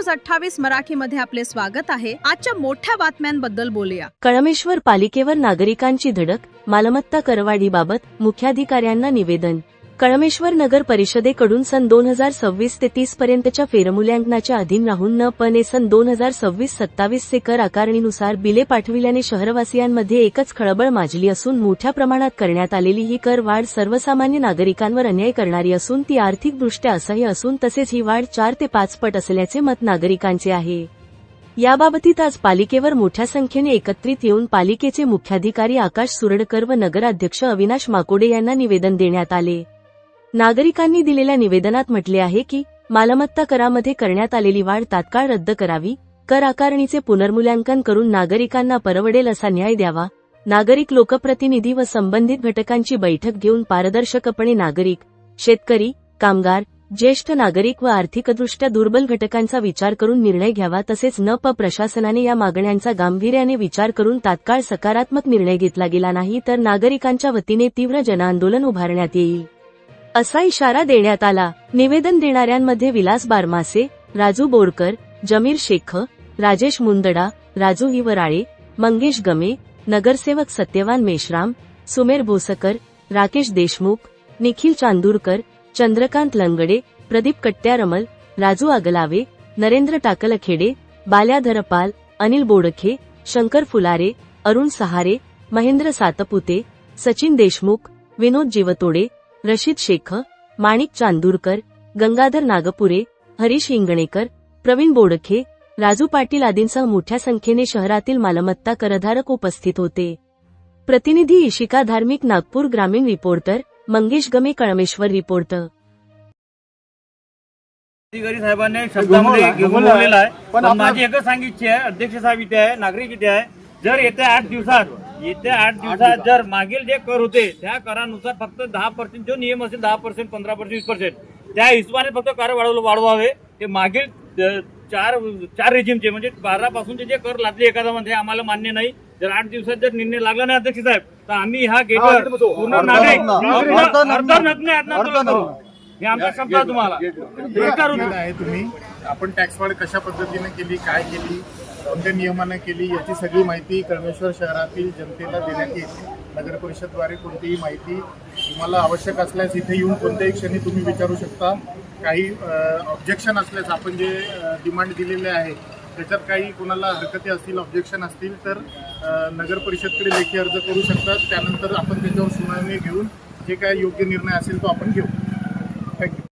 News 28 मराठीमध्ये आपले स्वागत आहे। आजच्या मोठ्या बातम्यांबद्दल बोलूया। कळमेश्वर पालिकेवर नागरिकांची धडक, मालमत्ता करवाढीबाबत मुख्याधिकाऱ्यांना निवेदन। कळमेश्वर नगर परिषदेकडून सन 2026 ते 30 पर्यंतच्या फेरमूल्यांकनाच्या अधीन राहून न पण सन 2026-27 चे कर आकारणीनुसार बिले पाठविल्याने शहरवासियांमध्ये एकच खळबळ माजली असून मोठ्या प्रमाणात करण्यात आलेली ही कर वाढ सर्वसामान्य नागरिकांवर अन्याय करणारी असून ती आर्थिकदृष्ट्या असह्य असून तसेच ही वाढ 4 ते 5 पट असल्याचे मत नागरिकांचे आहे। याबाबतीत आज पालिकेवर मोठ्या संख्येने एकत्रित येऊन पालिकेचे मुख्याधिकारी आकाश सुरडकर व नगराध्यक्ष अविनाश माकोडे यांना निवेदन देण्यात आले। नागरिकांनी दिलेल्या निवेदनात म्हटले आहे की मालमत्ता करामध्ये करण्यात आलेली वाढ तात्काळ रद्द करावी, कर आकारणीचे पुनर्मूल्यांकन करून नागरिकांना परवडेल असा न्याय द्यावा, नागरिक लोकप्रतिनिधी व संबंधित घटकांची बैठक घेऊन पारदर्शकपणे नागरिक, शेतकरी, कामगार, ज्येष्ठ नागरिक व आर्थिकदृष्ट्या दुर्बल घटकांचा विचार करून निर्णय घ्यावा। तसेच न प्रशासनाने या मागण्यांचा गांभीर्याने विचार करून तात्काळ सकारात्मक निर्णय घेतला गेला नाही तर नागरिकांच्या वतीने तीव्र जनआंदोलन उभारण्यात येईल, असा इशारा देण्यात आला। निवेदन देणाऱ्यांमध्ये विलास बारमासे, राजू बोरकर, जमीर शेख, राजेश मुंदडा, राजू हिवराळे, मंगेश गमे, नगरसेवक सत्यवान मेश्राम, सुमेर भोसकर, राकेश देशमुख, निखिल चांदूरकर, चंद्रकांत लंगडे, प्रदीप कट्ट्यारमल, राजू आगलावे, नरेंद्र टाकलखेडे, बाल्या धरपाल, अनिल बोडखे, शंकर फुलारे, अरुण सहारे, महेंद्र सातपुते, सचिन देशमुख, विनोद जीवतोडे, रशीद शेख, माणिक चांदूरकर, गंगाधर नागपुरे, हरीश हिंगणेकर, प्रवीण बोडखे, राजू पाटील आदींसह मोठ्या संख्येने शहरातील मालमत्ता करधारक उपस्थित होते। प्रतिनिधी इशिका धार्मिक, नागपूर ग्रामीण रिपोर्टर मंगेश गमे, कळमेश्वर रिपोर्टर। अधिकारी साहेबांनी शब्दामध्ये घेऊन बोललेला आहे, पण माझी एकच सांगितली आहे, अध्यक्ष साहेब इथे आहे, नागरिक इथे आहे, जर येत्या 8 दिवसात जर मागील जे कर होते त्या करानुसार फक्त 10% जो नियम असेल 10%, 15%, 20% त्या हिशोबाने फक्त कर वाढवावे। ते मागील चार रेजिमचे म्हणजे 12 पासूनचे जे कर लागले एखादा मध्ये आम्हाला मान्य नाही। जर 8 दिवसात जर निर्णय लागला नाही अध्यक्ष साहेब तर आम्ही हा गेटवर पूर्ण नागरिक हे आमचा शब्द आहे तुम्हाला। तुम्ही आपण टॅक्स वाढ कशा पद्धतीने केली, काय केली, कोणत्या नियमाने केली याची सगळी माहिती कळमेश्वर शहरातील जनतेला देण्यात येईल। नगर परिषदद्वारे कोणतीही माहिती तुम्हाला आवश्यक असल्यास इथे येऊन कोणत्याही क्षणी तुम्ही विचारू शकता। काही ऑब्जेक्शन असल्यास आपण जे डिमांड दिलेले आहे त्याच्यात काही कोणाला हरकती असतील, ऑब्जेक्शन असतील तर नगर परिषदकडे लेखी अर्ज करू शकतात। त्यानंतर आपण त्याच्यावर सुनावणी घेऊन जे काय योग्य निर्णय असेल तो आपण घेऊ। थँक्यू।